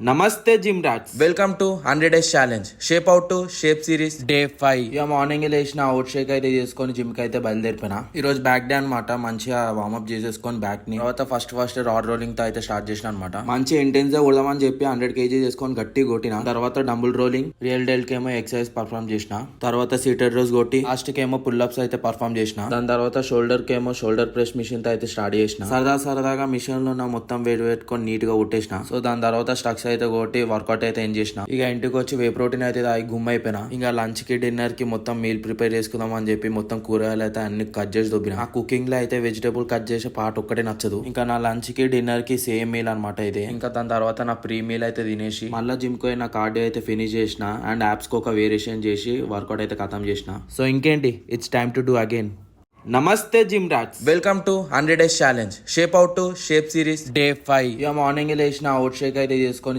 నమస్తే gym rats. Welcome to 100 Days challenge. Shape out to shape series day 5. ఇక morning లేచిన out Sheikh అయితే చేసుకొని జిమ్ కి అయితే బయలుదేరిపోయినా. ఈ రోజు బ్యాక్ డే అనమాట. మంచిగా వార్మప్ చేసేసుకొని బ్యాక్ ని తర్వాత ఫస్ట్ రాడ్ రోలింగ్ తో అయితే స్టార్ట్ చేసిన అనమాట. మంచి ఇంటెన్స్ గా కొడదామని చెప్పి 100 kg చేసుకొని గట్టి కొట్టిన. తర్వాత డంబుల్ రోలింగ్, రియల్ డెల్ కేమో ఎక్సర్సైజ్ పర్ఫామ్ చేసిన. తర్వాత సీటెడ్ రోజ్ కొట్టి లాస్ట్ కేమో పుల్ అప్స్ అయితే పర్ఫామ్ చేసిన. దాని తర్వాత షోల్డర్ కేమో షోల్డర్ ప్రెస్ మిషన్ తో అయితే స్టార్ట్ చేసిన. సరదాగా మిషన్ లో నా మొత్తం వెయిట్ పెట్టుకొని నీట్ గా కొట్టేసిన. సో దాని తర్వాత స్ట్రక్స్ అయితే కొట్టి వర్కౌట్ అయితే ఏం చేసిన. ఇక ఇంటికి వచ్చి వే ప్రోటీన్ అయితే తాగి గుమ్ అయిపోయినా. ఇంకా లంచ్ కి డిన్నర్ కి మొత్తం మీల్ ప్రిపేర్ చేసుకుందాం అని చెప్పి మొత్తం కూరగాయలు అయితే అన్ని కట్ చేసి దొబ్బిన. ఆ కుకింగ్ లో అయితే వెజిటేబుల్ కట్ చేసే పార్ట్ ఒక్కటే నచ్చదు. ఇంకా నా లంచ్ కి డిన్నర్ కి సేమ్ మీల్ అనమాట ఇది. ఇంకా దాని తర్వాత నా ప్రీ మీల్ అయితే తినేసి మళ్ళీ జిమ్ కి నా కార్డియో అయితే ఫినిష్ చేసిన అండ్ యాప్స్ కి ఒక వేరియేషన్ చేసి వర్కౌట్ అయితే ఖతం చేసిన. సో ఇంకేంటి, it's time to do again. నమస్తే gym rats. Welcome to 100 Days challenge. Shape out to shape series day 5. ఇక మార్నింగ్ లేచిన అవుట్ షేక్ అయితే చేసుకొని